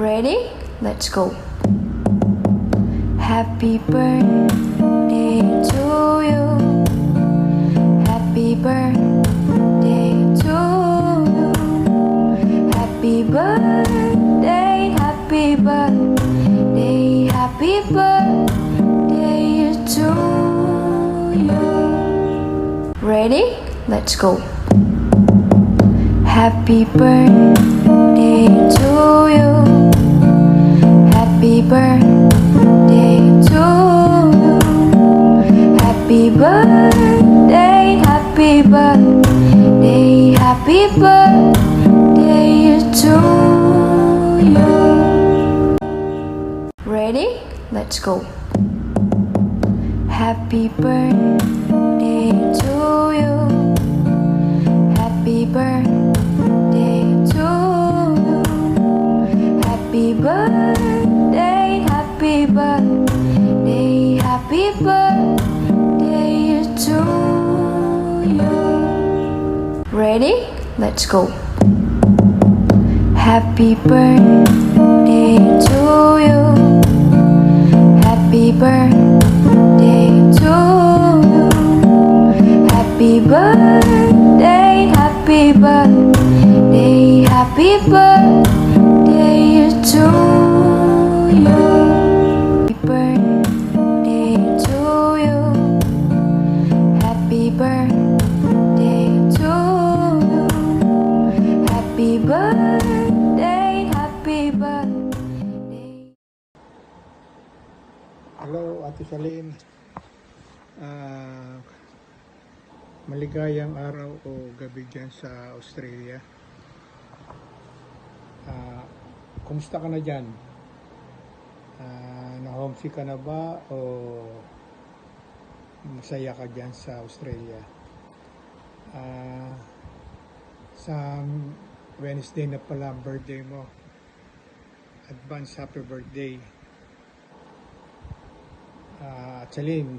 Ready? Let's go. Happy birthday to you. Happy birthday to you. Happy birthday, happy birthday, happy birthday to you. Ready? Let's go. Happy birthday to you. Happy birthday to you. Happy birthday, happy birthday, happy birthday to you. Ready? Let's go. Happy birthday to you. Happy birthday to you. Happy birthday, happy birthday, happy birthday to you. Ready? Let's go. Happy birthday to you. Happy birthday to you. Happy birthday, happy birthday, happy birthday to you. Happy birthday to you. Happy birthday to you. Happy birthday, happy birthday. Hello, Ate Salin. Maligayang araw o gabi dyan sa Australia. Kumusta ka na dyan? Na-homesick ka na ba o masaya ka dyan sa Australia? Sa Wednesday na pala ang birthday mo. Advance happy birthday. Chalin,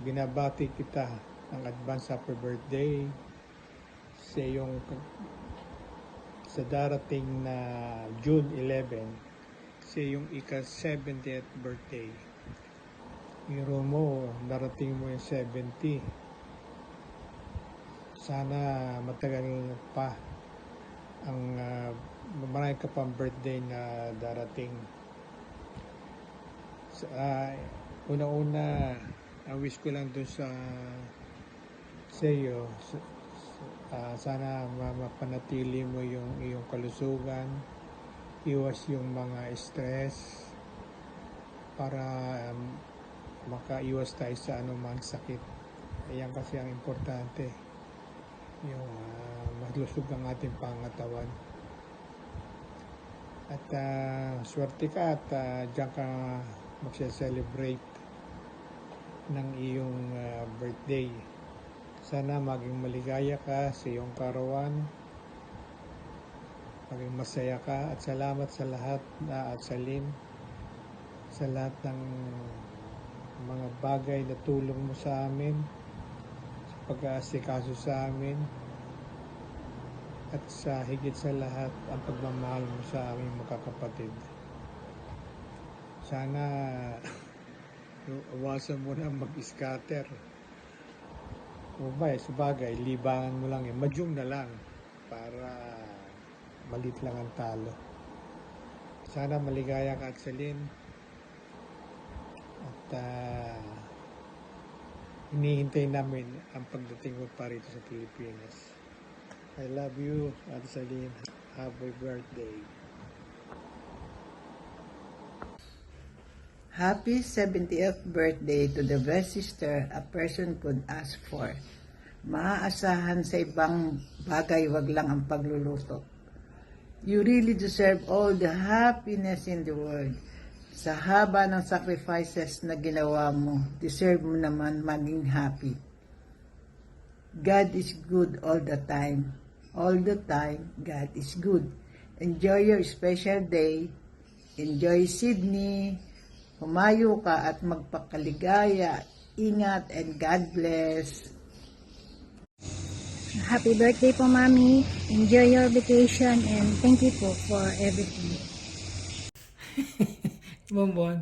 binabati kita ng advance happy birthday sa iyong sa darating na June 11 sa iyong ika-70th birthday. Biro mo, darating mo yung 70. Sana matagal pa ang marami ka pang birthday na darating. Una-una, wish ko lang doon sa iyo, sana mapanatili mo yung iyong kalusugan, iwas yung mga stress para makaiwas tayo sa anumang sakit. Ayan kasi ang importante, yung malusog ang ating pangatawan. At swerte ka at diyan ka magse-celebrate ng iyong birthday. Sana maging maligaya ka sa iyong karawan, maging masaya ka, at salamat sa lahat at Salin, sa lahat ng mga bagay na tulong mo sa amin, sa pag-aasikaso sa amin, at sa higit sa lahat ang pagmamahal mo sa aming magkakapatid. Sana awasan mo na mag-scatter. O ba, sabagay, libangan mo lang madyong na lang para malit lang ang talo. Sana maligaya ka at Salin. At hinihintay namin ang pagdating mo pa rito sa Pilipinas. I love you, Ate Salin. Happy birthday. Happy 70th birthday to the best sister a person could ask for. Maaasahan sa ibang bagay, wag lang ang pagluluto. You really deserve all the happiness in the world. Sa haba ng sacrifices na ginawa mo, deserve mo naman maging happy. God is good all the time. All the time, God is good. Enjoy your special day. Enjoy Sydney. Humayo ka at magpakaligaya. Ingat and God bless. Happy birthday po, Mami. Enjoy your vacation and thank you po for everything. Bonbon.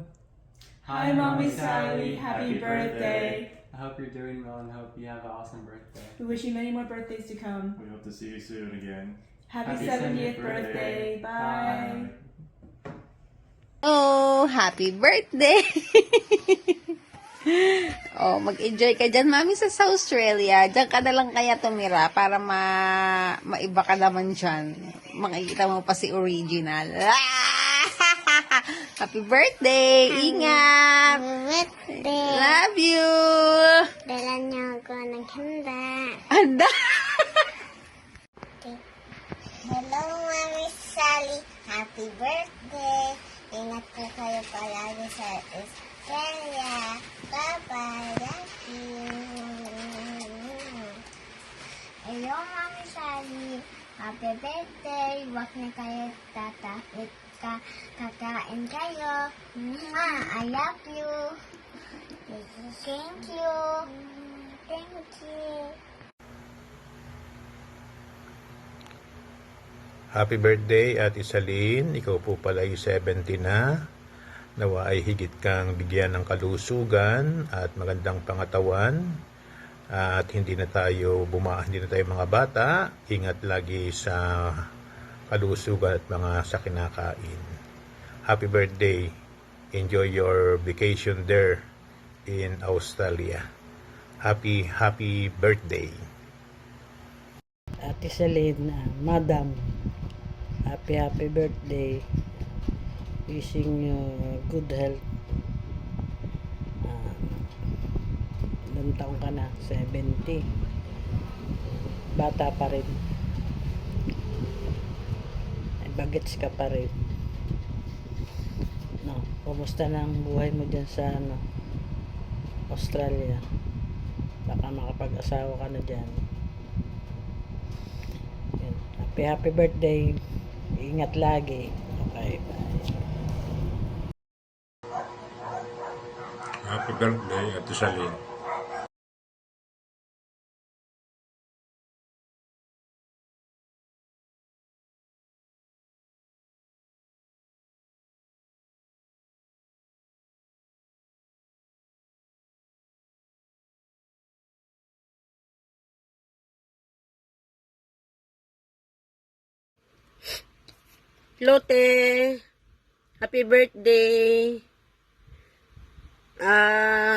Hi, Mommy Sally. Happy birthday. I hope you're doing well and hope you have an awesome birthday. We wish you many more birthdays to come. We hope to see you soon again. Happy, Happy 70th 70th birthday. birthday. Bye. Oh, happy birthday! Oh, mag-enjoy ka dyan, mami, sa Australia. Diyan ka na lang kaya tumira para maiba ka naman dyan. Makikita mo pa si original. Happy birthday! Ingat! Birthday! Love you! Dala niyo ako ng handa. Anda! Hello, Mami Sally. Happy birthday. Ingat po kayo palagi sa Australia. Bye-bye. Love you. Hello, Mami Sally. Happy birthday. Huwag na kayo tatapit ka. Kakain kayo. I love you. Thank you. Thank you. Happy birthday, Ate Salin. Ikaw po pala ay 70 na. Nawa ay higit kang bigyan ng kalusugan at magandang pangatawan. At hindi na tayo mga bata. Ingat lagi sa kalusugan at mga sa kinakain. Happy birthday. Enjoy your vacation there in Australia. Happy birthday. Ate Celine, Madam, happy birthday. Wishing you good health. Ilang taong ka na? 70. Bata pa rin. Ay, bagets ka pa rin. No, kumusta na ang buhay mo dyan sa Australia? Baka makapag-asawa ka na dyan. Yan. Happy birthday. Ingat lagi. Okay, bye. Happy birthday, Ate Salin. Lotte, happy birthday.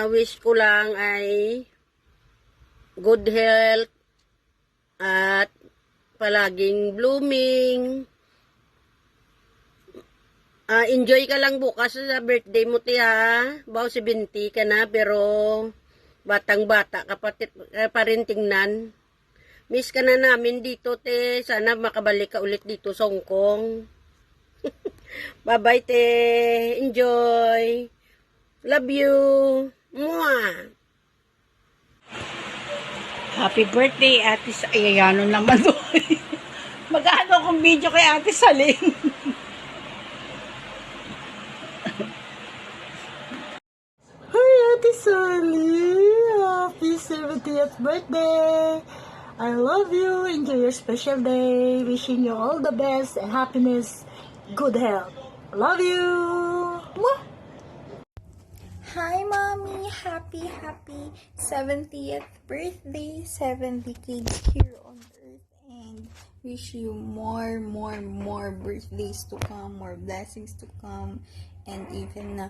Wish ko lang ay good health at palaging blooming. Enjoy ka lang bukas sa birthday mo, tiya. Baw 70 ka na, pero batang-bata ka pa rin tingnan. Miss ka na namin dito, te. Sana makabalik ka ulit dito sa Hong Kong. Bye-bye, te. Enjoy. Love you. Mwah. Happy birthday, Ate Ay, ano naman doon. Mag-ano akong video kay Ate Saling. Hi, Ate Sally. Happy 70th birthday. I love you. Enjoy your special day. Wishing you all the best and happiness, good health. Love you. Mwah. Hi, Mommy! Happy 70th birthday! 70 kids here on Earth, and wish you more birthdays to come, more blessings to come, and even na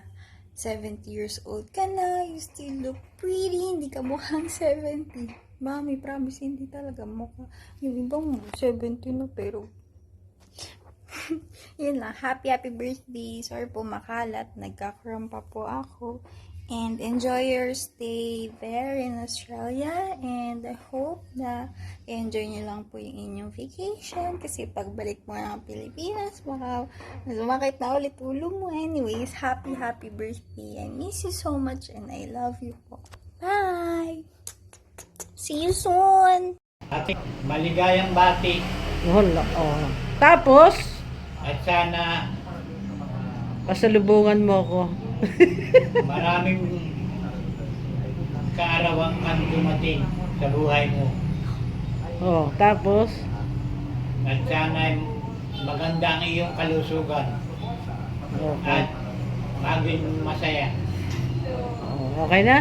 70 years old ka na, you still look pretty, hindi ka mukhang 70. Mommy, promise, hindi talaga mukha. Yung ibang 70 na, pero yun lang, happy birthday. Sorry po makalat, nagkakaroon pa po ako. And enjoy your stay there in Australia. And I hope na enjoy nyo lang po yung inyong vacation. Kasi pagbalik mo ng Pilipinas, baka sumakit na ulit ulo mo. Anyways, happy birthday. I miss you so much and I love you po. Bye! See you soon! Ate, maligayang bati Wala, oh. Tapos, at sana pasalubungan mo ako. maraming kaarawan ang dumating sa buhay mo. Oh, tapos, At sana maganda ang iyong kalusugan. at maging masaya. Okay na?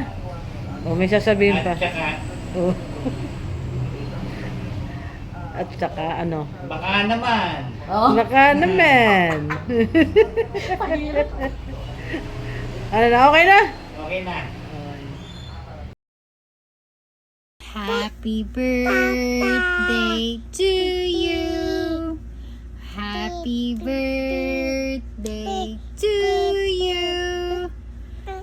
O may sasabihin pa? At saka, Oh. At saka ano? baka naman, Baka naman. Ano na? Okay na? okay na. Happy birthday to you. Happy birthday to you.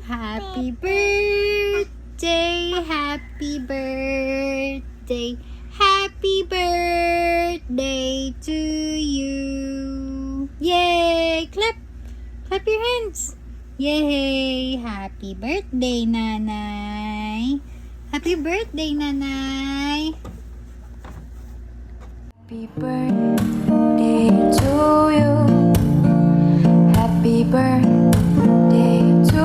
Happy birthday, happy birthday, happy birthday to you. Yay! Clap! Clap your hands! Yay! Happy birthday, Nanay! Happy birthday, Nanay! Happy birthday to you. Happy birthday to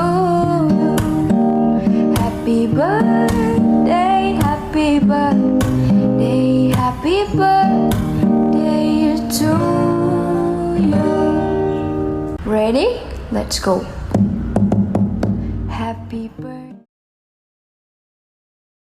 you. Happy birthday, happy birthday, happy birthday to you. Ready? Let's go. Happy birthday.